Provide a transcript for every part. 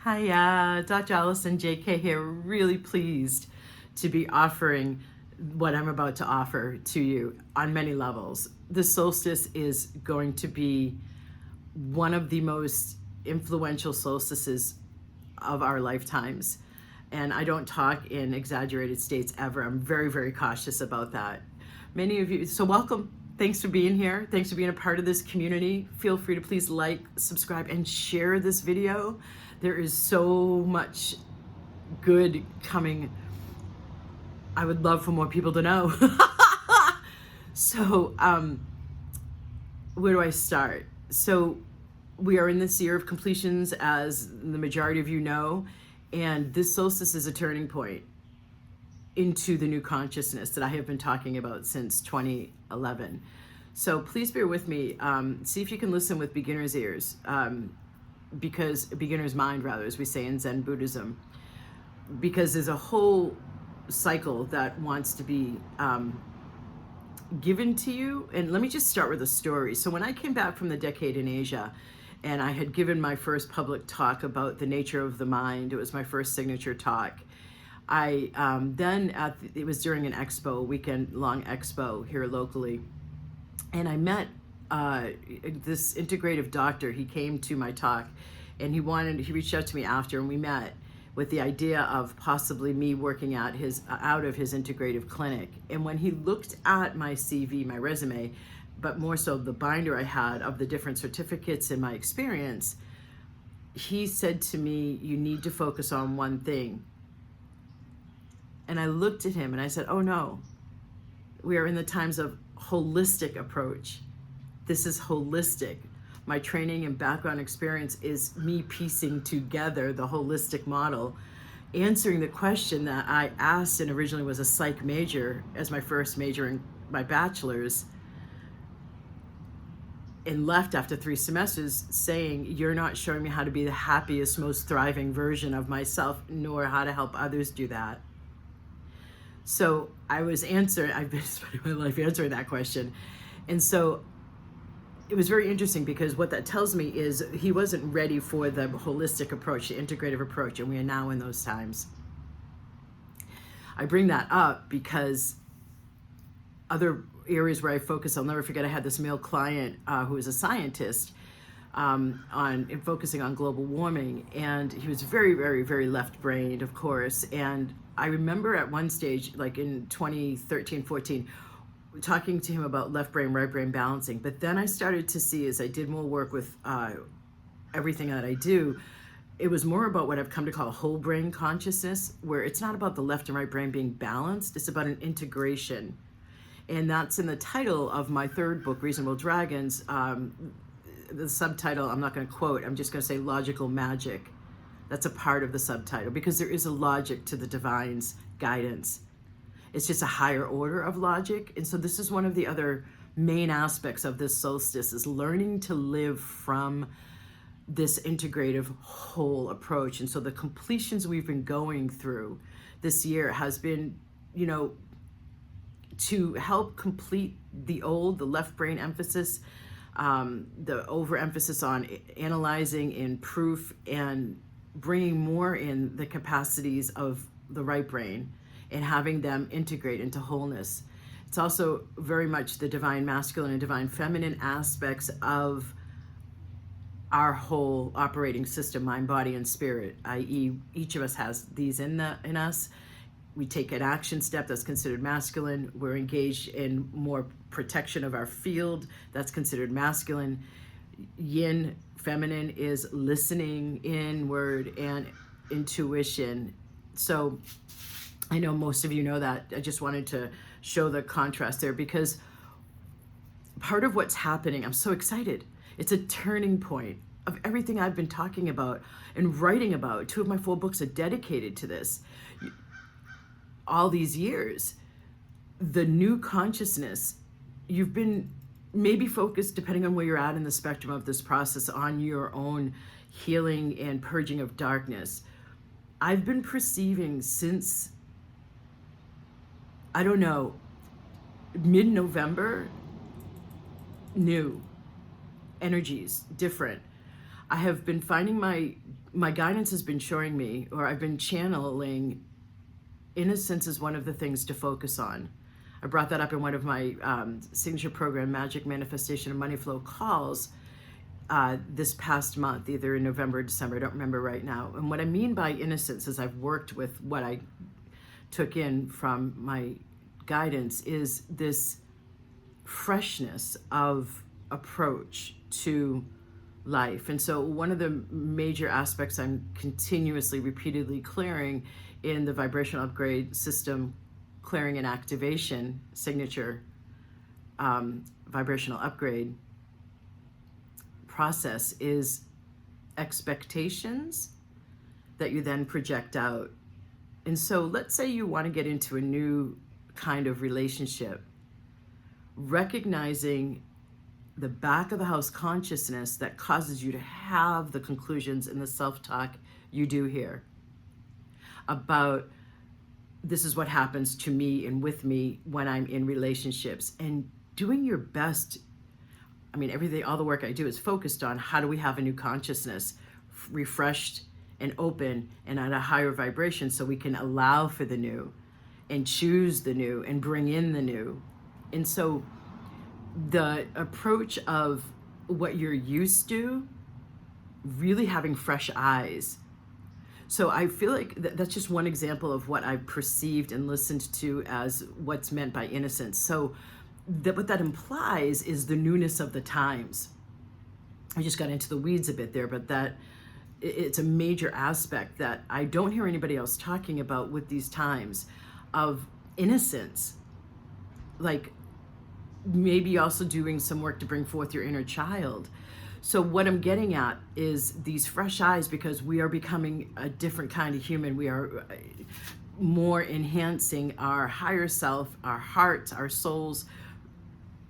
Hi, Dr. Allison JK here. Really pleased to be offering what I'm about to offer to you on many levels. The solstice is going to be one of the most influential solstices of our lifetimes. And I don't talk in exaggerated states ever. I'm very, very cautious about that. Many of you, so welcome. Thanks for being here. Thanks for being a part of this community. Feel free to please like, subscribe, and share this video. There is so much good coming. I would love for more people to know. So, where do I start? So, we are in this year of completions, as the majority of you know, and this solstice is a turning point into the new consciousness that I have been talking about since 2011. So please bear with me. See if you can listen with beginner's ears, because beginner's mind, rather, as we say in Zen Buddhism, because there's a whole cycle that wants to be given to you. And let me just start with a story. So when I came back from the decade in Asia, and I had given my first public talk about the nature of the mind, it was my first signature talk. I then it was during an expo, a weekend-long expo here locally, and I met this integrative doctor. He came to my talk, and he reached out to me after, and we met with the idea of possibly me working out of his integrative clinic. And when he looked at my CV, my resume, but more so the binder I had of the different certificates in my experience, he said to me, "You need to focus on one thing." And I looked at him and I said, "Oh no, we are in the times of holistic approach. This is holistic. My training and background experience is me piecing together the holistic model, answering the question that I asked and originally was a psych major as my first major in my bachelor's, and left after 3 semesters saying, you're not showing me how to be the happiest, most thriving version of myself, nor how to help others do that." So I've been spending my life answering that question. And so it was very interesting, because what that tells me is he wasn't ready for the holistic approach, the integrative approach, and we are now in those times. I bring that up because other areas where I focus, I'll never forget, I had this male client who is a scientist focusing on global warming, and he was very, very, very left-brained, of course. And I remember at one stage, like in 2013, 14, talking to him about left brain, right brain balancing. But then I started to see, as I did more work with everything that I do, it was more about what I've come to call whole brain consciousness, where it's not about the left and right brain being balanced, it's about an integration. And that's in the title of my third book, Reasonable Dragons. The subtitle, I'm not going to quote, I'm just going to say logical magic. That's a part of the subtitle, because there is a logic to the divine's guidance. It's just a higher order of logic. And so this is one of the other main aspects of this solstice, is learning to live from this integrative whole approach. And so the completions we've been going through this year has been, to help complete the left brain emphasis, the overemphasis on analyzing in proof, and bringing more in the capacities of the right brain and having them integrate into wholeness. It's also very much the divine masculine and divine feminine aspects of our whole operating system, mind, body, and spirit, i.e. each of us has these in us. We take an action step, that's considered masculine. We're engaged in more protection of our field, that's considered masculine. Yin, feminine, is listening inward and intuition. So I know most of you know that. I just wanted to show the contrast there, because part of what's happening, I'm so excited. It's a turning point of everything I've been talking about and writing about. 2 of my 4 books are dedicated to this. All these years, the new consciousness, you've been maybe focused, depending on where you're at in the spectrum of this process, on your own healing and purging of darkness. I've been perceiving since, I don't know, mid-November, new energies, different. I have been finding my guidance has been showing me, or I've been channeling, innocence is one of the things to focus on. I brought that up in one of my signature program, Magic Manifestation and Money Flow calls this past month, either in November or December, I don't remember right now. And what I mean by innocence, as I've worked with what I took in from my guidance, is this freshness of approach to life. And so one of the major aspects I'm continuously, repeatedly clearing in the vibrational upgrade system, clearing and activation signature vibrational upgrade process, is expectations that you then project out. And so let's say you want to get into a new kind of relationship, recognizing the back of the house consciousness that causes you to have the conclusions and the self-talk you do here about, this is what happens to me and with me when I'm in relationships, and doing your best. I mean, everything, all the work I do is focused on how do we have a new consciousness, refreshed and open and at a higher vibration, so we can allow for the new and choose the new and bring in the new. And so the approach of what you're used to, really having fresh eyes. So I feel like that's just one example of what I've perceived and listened to as what's meant by innocence. So what that implies is the newness of the times. I just got into the weeds a bit there, but that it's a major aspect that I don't hear anybody else talking about with these times of innocence. Like maybe also doing some work to bring forth your inner child. So what I'm getting at is these fresh eyes, because we are becoming a different kind of human. We are more enhancing our higher self, our hearts, our souls,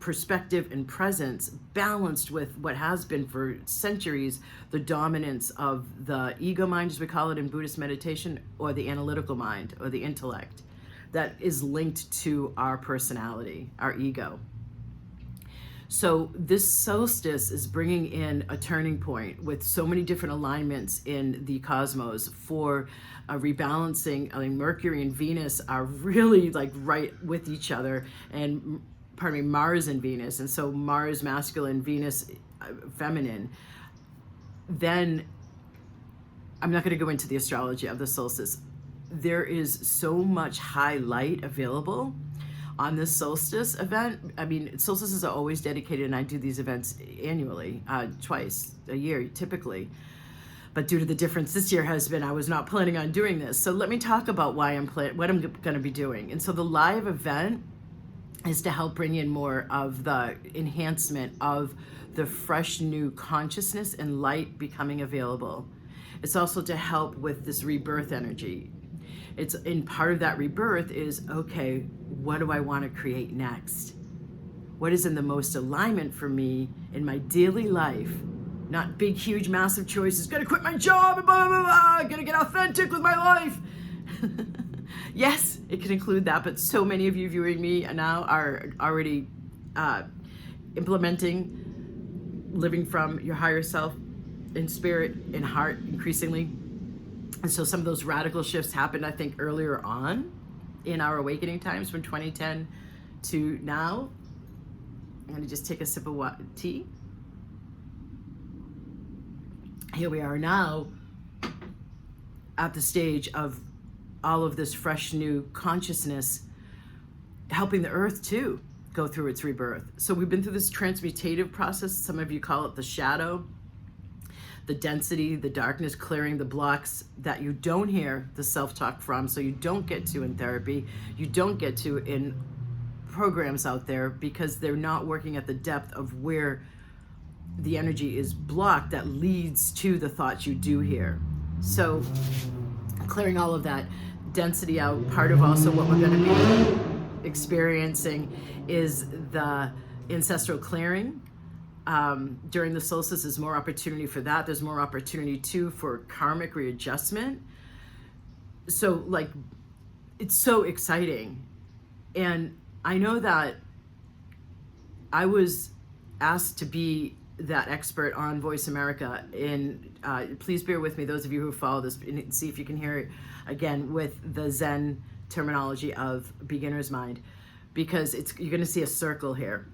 perspective and presence, balanced with what has been for centuries the dominance of the ego mind, as we call it in Buddhist meditation, or the analytical mind, or the intellect, that is linked to our personality, our ego. So this solstice is bringing in a turning point with so many different alignments in the cosmos for a rebalancing. I mean, Mercury and Venus are really like right with each other, and Mars and Venus. And so Mars masculine, Venus feminine. Then I'm not going to go into the astrology of the solstice. There is so much high light available on this solstice event. I mean, solstices are always dedicated, and I do these events annually, twice a year typically. But due to the difference this year has been, I was not planning on doing this. So let me talk about what I'm going to be doing. And so the live event is to help bring in more of the enhancement of the fresh new consciousness and light becoming available. It's also to help with this rebirth energy. It's in part of that rebirth is, okay, what do I want to create next? What is in the most alignment for me in my daily life? Not big, huge, massive choices. Gonna quit my job, and blah, blah, blah, blah. Gonna get authentic with my life. Yes, it can include that, but so many of you viewing me now are already implementing living from your higher self in spirit and heart increasingly. And so some of those radical shifts happened, I think, earlier on in our awakening times from 2010 to now. I'm gonna just take a sip of tea. Here we are now at the stage of all of this fresh new consciousness, helping the earth too go through its rebirth. So we've been through this transmutative process. Some of you call it the shadow, the density, the darkness, clearing the blocks that you don't hear the self-talk from, so you don't get to in therapy, you don't get to in programs out there, because they're not working at the depth of where the energy is blocked that leads to the thoughts you do hear. So clearing all of that density out. Part of also what we're going to be experiencing is the ancestral clearing. During the solstice is more opportunity for that. There's more opportunity too for karmic readjustment. So like, it's so exciting. And I know that I was asked to be that expert on Voice America. And please bear with me, those of you who follow this, and see if you can hear it again with the Zen terminology of beginner's mind, because you're going to see a circle here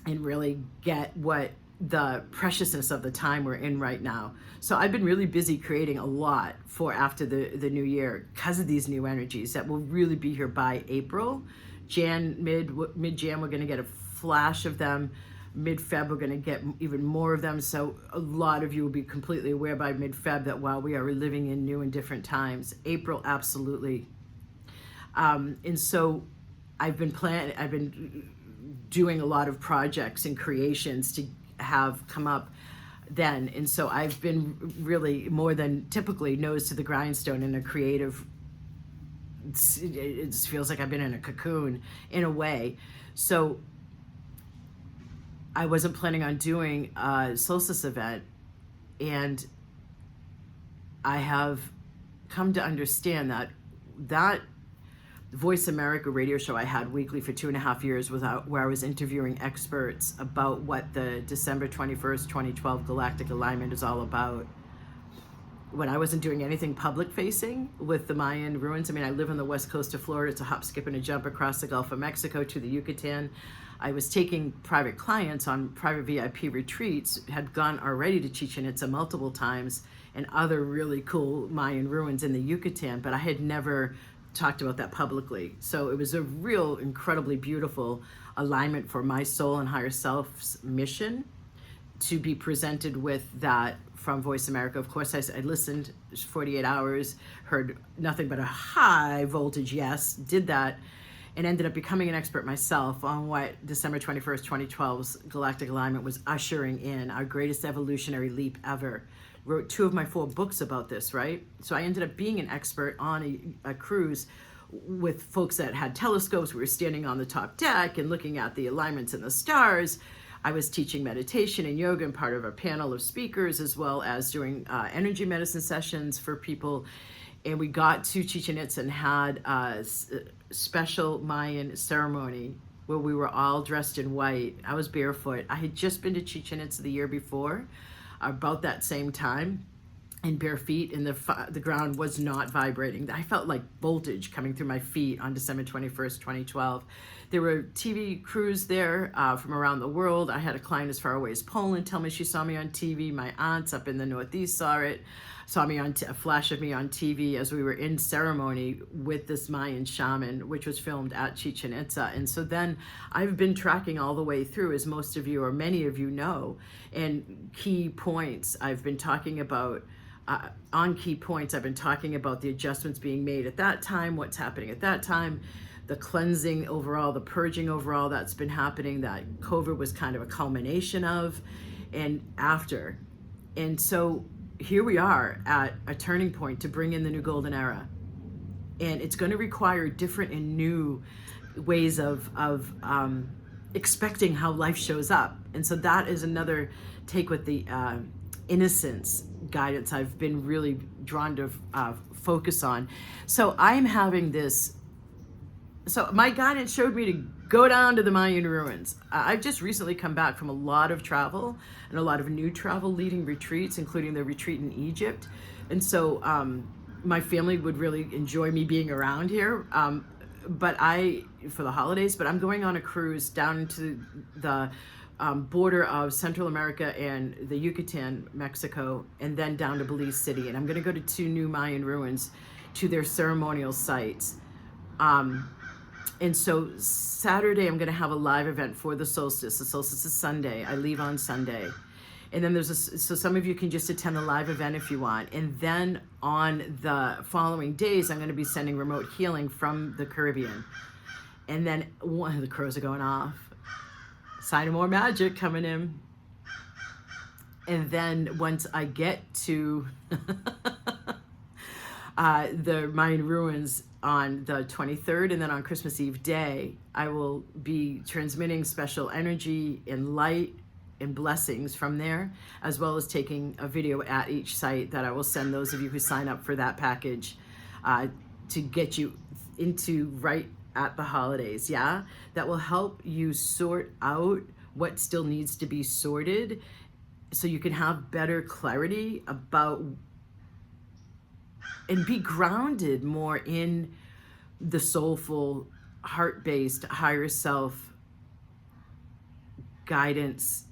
and really get what the preciousness of the time we're in right now. So I've been really busy creating a lot for after the new year because of these new energies that will really be here by April. Mid-Jan, we're going to get a flash of them. Mid-Feb, we're going to get even more of them. So a lot of you will be completely aware by mid-Feb that while we are living in new and different times, April, absolutely. And so I've been doing a lot of projects and creations to have come up then. And so I've been really more than typically nose to the grindstone in a creative, it feels like I've been in a cocoon in a way. So I wasn't planning on doing a Solstice event, and I have come to understand that Voice America radio show I had weekly for 2.5 years where I was interviewing experts about what the December 21st, 2012 galactic alignment is all about. When I wasn't doing anything public facing with the Mayan ruins, I mean, I live on the west coast of Florida. It's a hop, skip, and a jump across the Gulf of Mexico to the Yucatan. I was taking private clients on private VIP retreats, had gone already to Chichen Itza multiple times and other really cool Mayan ruins in the Yucatan, but I had never talked about that publicly. So it was a real incredibly beautiful alignment for my soul and higher self's mission to be presented with that from Voice America. Of course, I listened 48 hours, heard nothing but a high voltage yes, did that, and ended up becoming an expert myself on what December 21st, 2012's galactic alignment was ushering in, our greatest evolutionary leap ever. Wrote 2 of my 4 books about this, right? So I ended up being an expert on a cruise with folks that had telescopes. We were standing on the top deck and looking at the alignments in the stars. I was teaching meditation and yoga and part of a panel of speakers, as well as doing energy medicine sessions for people. And we got to Chichen Itza and had a special Mayan ceremony where we were all dressed in white. I was barefoot. I had just been to Chichen Itza the year before, about that same time, and bare feet, and the ground was not vibrating. I felt like voltage coming through my feet on December 21st, 2012. There were TV crews there from around the world. I had a client as far away as Poland tell me she saw me on TV. My aunts up in the Northeast saw me on a flash of me on TV as we were in ceremony with this Mayan shaman, which was filmed at Chichen Itza. And so then I've been tracking all the way through, as most of you or many of you know, and key points I've been talking about. On key points, I've been talking about the adjustments being made at that time, what's happening at that time, the cleansing overall, the purging overall that's been happening, that COVID was kind of a culmination of, and after. And so here we are at a turning point to bring in the new golden era. And it's going to require different and new ways of expecting how life shows up. And so that is another take with the innocence guidance I've been really drawn to focus on. So I'm having this, so my guidance showed me to go down to the Mayan ruins. I've just recently come back from a lot of travel and a lot of new travel leading retreats, including the retreat in Egypt. And so my family would really enjoy me being around here. For the holidays, but I'm going on a cruise down to the border of Central America and the Yucatan, Mexico, and then down to Belize City. And I'm going to go to 2 new Mayan ruins to their ceremonial sites. And so Saturday, I'm going to have a live event for the solstice. The solstice is Sunday. I leave on Sunday. And then so some of you can just attend the live event if you want. And then on the following days, I'm going to be sending remote healing from the Caribbean. And then one of the crows are going off. Sign of more magic coming in. And then once I get to the Mayan ruins on the 23rd, and then on Christmas Eve day, I will be transmitting special energy and light and blessings from there, as well as taking a video at each site that I will send those of you who sign up for that package to get you into right at the holidays, yeah? That will help you sort out what still needs to be sorted so you can have better clarity about and be grounded more in the soulful, heart-based, higher self guidance,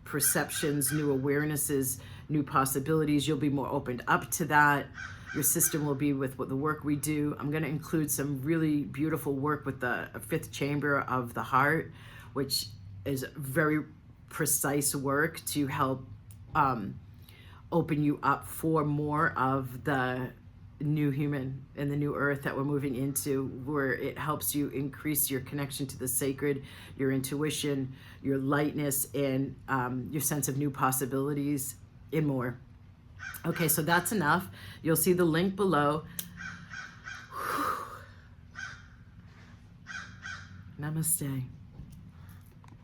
perceptions, new awarenesses, new possibilities. You'll be more opened up to that. Your system will be with what the work we do. I'm going to include some really beautiful work with the fifth chamber of the heart, which is very precise work to help open you up for more of the new human and the new earth that we're moving into, where it helps you increase your connection to the sacred, your intuition, your lightness, and your sense of new possibilities and more. Okay, so that's enough. You'll see the link below. Namaste.